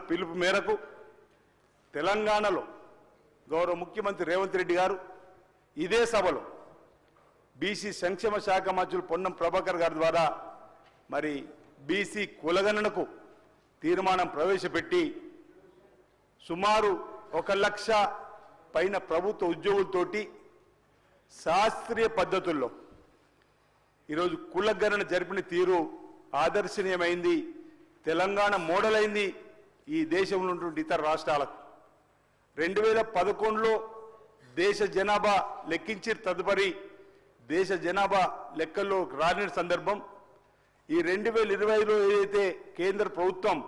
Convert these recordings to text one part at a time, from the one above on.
పిలుపు మేరకు తెలంగాణలో గౌరవ ముఖ్యమంత్రి రేవంత్ రెడ్డి గారు ఇదే సభలో బీసీ సంక్షేమ శాఖ మంత్రులు పొన్నం ప్రభాకర్ గారి ద్వారా మరి బీసీ కులగణనకు తీర్మానం ప్రవేశపెట్టి సుమారు 1 లక్ష పైన ప్రభుత్వ ఉద్యోగులతోటి శాస్త్రీయ పద్ధతుల్లో ఈరోజు కులగణన జరిపిన తీరు ఆదర్శనీయమైంది, తెలంగాణ మోడల్ అయింది ఈ దేశంలో ఉన్నటువంటి ఇతర రాష్ట్రాలకు. 2011లో దేశ జనాభా లెక్కించి తదుపరి దేశ జనాభా లెక్కల్లో రాని సందర్భం ఈ 2020లో ఏదైతే కేంద్ర ప్రభుత్వం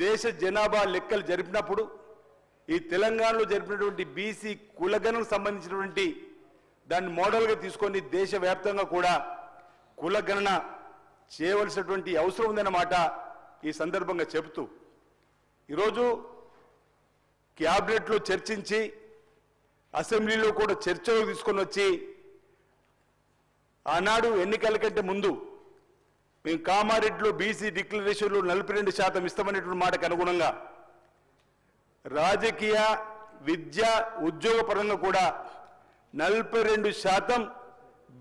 దేశ జనాభా లెక్కలు జరిపినప్పుడు ఈ తెలంగాణలో జరిపినటువంటి బీసీ కులగణనకు సంబంధించినటువంటి దాన్ని మోడల్గా తీసుకొని దేశవ్యాప్తంగా కూడా కులగణన చేయవలసినటువంటి అవసరం ఉందన్నమాట ఈ సందర్భంగా చెబుతూ ఈరోజు క్యాబినెట్లో చర్చించి అసెంబ్లీలో కూడా చర్చలో తీసుకొని వచ్చి ఆనాడు ఎన్నికల కంటే ముందు మేము కామారెడ్డిలో బీసీ డిక్లరేషన్లో 42% ఇస్తామనేటువంటి మాటకు అనుగుణంగా రాజకీయ విద్య ఉద్యోగ పరంగా కూడా 42%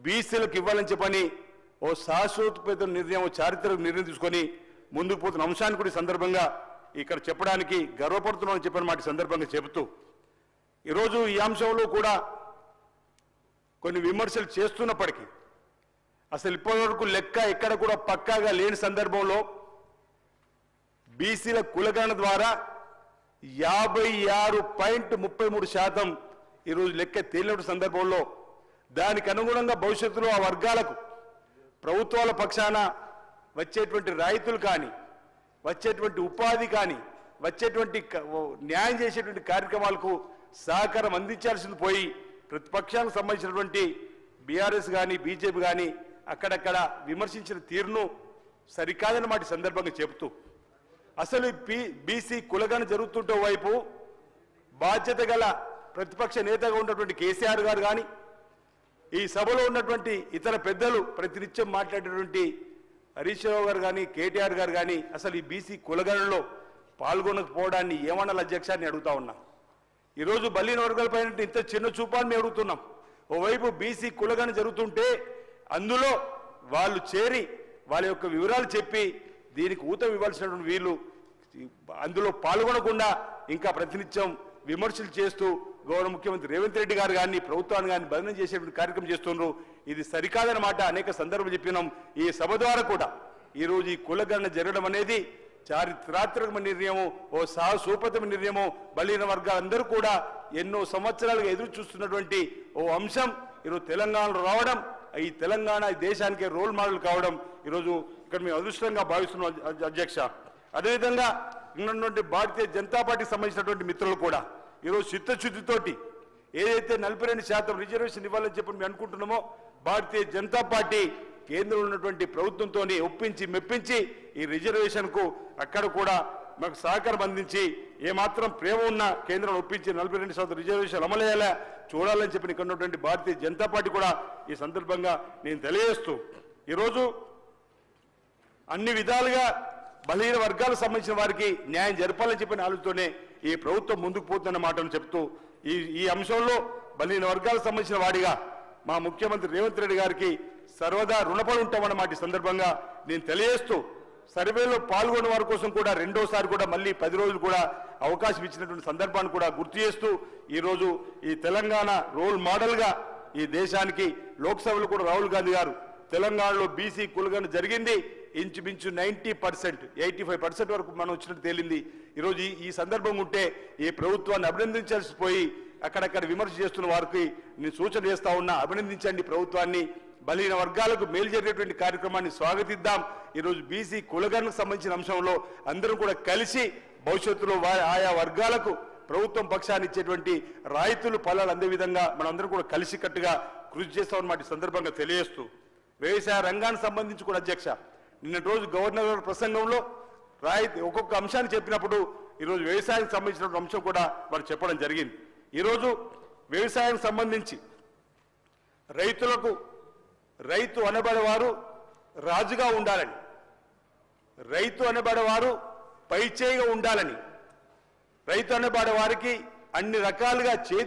బీసీలకు ఇవ్వాలని చెప్పని ఓ శాశ్వతపేత నిర్ణయం, చారిత్రక నిర్ణయం తీసుకొని ముందుకు పోతున్న అంశాన్ని కూడా ఈ సందర్భంగా ఇక్కడ చెప్పడానికి గర్వపడుతున్నామని చెప్పిన మాట సందర్భంగా చెబుతూ ఈరోజు ఈ అంశంలో కూడా కొన్ని విమర్శలు చేస్తున్నప్పటికీ అసలు ఇప్పటివరకు లెక్క ఎక్కడ కూడా పక్కాగా లేని సందర్భంలో బీసీల కులగణన ద్వారా 56.33% ఈరోజు లెక్క తేలిన సందర్భంలో దానికి అనుగుణంగా భవిష్యత్తులో ఆ వర్గాలకు ప్రభుత్వాల పక్షాన వచ్చేటువంటి రాయితీలు కానీ, వచ్చేటువంటి ఉపాధి కానీ, వచ్చేటువంటి న్యాయం చేసేటువంటి కార్యక్రమాలకు సహకారం అందించాల్సింది పోయి ప్రతిపక్షానికి సంబంధించినటువంటి బీఆర్ఎస్ కానీ బీజేపీ కానీ అక్కడక్కడ విమర్శించిన తీరును సరికాదన్నమాట సందర్భంగా చెబుతూ అసలు బీసీ కులగణన జరుగుతుంటే వైపు బాధ్యత గల ప్రతిపక్ష నేతగా ఉన్నటువంటి కేసీఆర్ గారు కానీ ఈ సభలో ఉన్నటువంటి ఇతర పెద్దలు ప్రతినిత్యం మాట్లాడేటువంటి హరీష్ రావు గారు కానీ కేటీఆర్ గారు కానీ అసలు ఈ బీసీ కులగణనలో పాల్గొనకపోవడాన్ని ఏమన్నా అధ్యక్షాన్ని అడుగుతా ఉన్నా. ఈరోజు బలిన వర్గాలపైన ఇంత చిన్న చూపాన్ని మేము అడుగుతున్నాం. ఓవైపు బీసీ కులగణన జరుగుతుంటే అందులో వాళ్ళు చేరి వాళ్ళ యొక్క వివరాలు చెప్పి దీనికి ఊతం ఇవ్వాల్సినటువంటి వీళ్ళు అందులో పాల్గొనకుండా ఇంకా ప్రతినిత్యం విమర్శలు చేస్తూ గౌరవ ముఖ్యమంత్రి రేవంత్ రెడ్డి గారు కానీ ప్రభుత్వాన్ని కానీ బదనం చేసేటువంటి కార్యక్రమం చేస్తున్నారు. ఇది సరికాదన్నమాట అనేక సందర్భాలు చెప్పినాం. ఈ సభ ద్వారా కూడా ఈరోజు ఈ కులగణన జరగడం అనేది చారిత్రాత్మక నిర్ణయము, ఓ సాహసోపేతమ నిర్ణయము. బలహీన వర్గాలందరూ కూడా ఎన్నో సంవత్సరాలుగా ఎదురు చూస్తున్నటువంటి ఓ అంశం ఈరోజు తెలంగాణలో రావడం, ఈ తెలంగాణ దేశానికి రోల్ మోడల్ కావడం ఈరోజు ఇక్కడ మేము అదృష్టంగా భావిస్తున్నాం అధ్యక్ష. అదేవిధంగా ఉన్నటువంటి భారతీయ జనతా పార్టీకి సంబంధించినటువంటి మిత్రులు కూడా ఈరోజు చిత్తశుద్ధితోటి ఏదైతే 42% రిజర్వేషన్ ఇవ్వాలని చెప్పి మేము అనుకుంటున్నామో భారతీయ జనతా పార్టీ కేంద్రంలో ఉన్నటువంటి ప్రభుత్వంతో ఒప్పించి మెప్పించి ఈ రిజర్వేషన్కు అక్కడ కూడా మాకు సహకారం అందించి ఏమాత్రం ప్రేమ ఉన్నా కేంద్రం ఒప్పించి 42% రిజర్వేషన్ అమలయ్యేలా చూడాలని చెప్పి ఇక్కడ ఉన్నటువంటి భారతీయ జనతా పార్టీ కూడా ఈ సందర్భంగా నేను తెలియజేస్తూ ఈరోజు అన్ని విధాలుగా బలహీన వర్గాలకు సంబంధించిన వారికి న్యాయం జరపాలని చెప్పిన ఆలోచనతోనే ఈ ప్రభుత్వం ముందుకు పోతున్న మాటలు చెప్తూ ఈ అంశంలో బలహీన వర్గాలకు సంబంధించిన వాడిగా మా ముఖ్యమంత్రి రేవంత్ రెడ్డి గారికి సర్వదా రుణపడి ఉంటామన్నమాట ఈ సందర్భంగా నేను తెలియజేస్తూ సర్వేలో పాల్గొన్న వారి కోసం కూడా రెండోసారి కూడా మళ్ళీ 10 రోజులు కూడా అవకాశం ఇచ్చినటువంటి సందర్భాన్ని కూడా గుర్తు చేస్తూ ఈరోజు ఈ తెలంగాణ రోల్ మోడల్గా ఈ దేశానికి లోక్సభలో కూడా రాహుల్ గాంధీ గారు తెలంగాణలో బీసీ కులగణన జరిగింది, ఇంచుమించు 90%, 85% వరకు మనం వచ్చినట్టు తేలింది. ఈరోజు ఈ సందర్భం ఉంటే ఈ ప్రభుత్వాన్ని అభినందించాల్సి పోయి అక్కడక్కడ విమర్శ చేస్తున్న వారికి నేను సూచన చేస్తా ఉన్నా, అభినందించండి ప్రభుత్వాన్ని. బలహీన వర్గాలకు మేలు జరిగేటువంటి కార్యక్రమాన్ని స్వాగతిద్దాం. ఈరోజు బీసీ కులగణనకు సంబంధించిన అంశంలో అందరం కూడా కలిసి భవిష్యత్తులో ఆయా వర్గాలకు ప్రభుత్వం పక్షాన్ని ఇచ్చేటువంటి రాయితీలు ఫలాలు అందే విధంగా మనందరం కూడా కలిసికట్టుగా కృషి చేస్తామన్నమాట ఈ సందర్భంగా తెలియజేస్తూ వ్యవసాయ రంగానికి సంబంధించి కూడా అధ్యక్ష నిన్నటి రోజు గవర్నర్ గారి ప్రసంగంలో రాయితీ ఒక్కొక్క అంశాన్ని చెప్పినప్పుడు ఈరోజు వ్యవసాయానికి సంబంధించిన అంశం కూడా వారు చెప్పడం జరిగింది. ఈరోజు వ్యవసాయానికి సంబంధించి రైతు అనబడేవారు రాజుగా ఉండాలని, రైతు అనబడేవారు పైచేయిగా ఉండాలని రైతు అన్నబాడే వారికి అన్ని రకాలుగా చేతి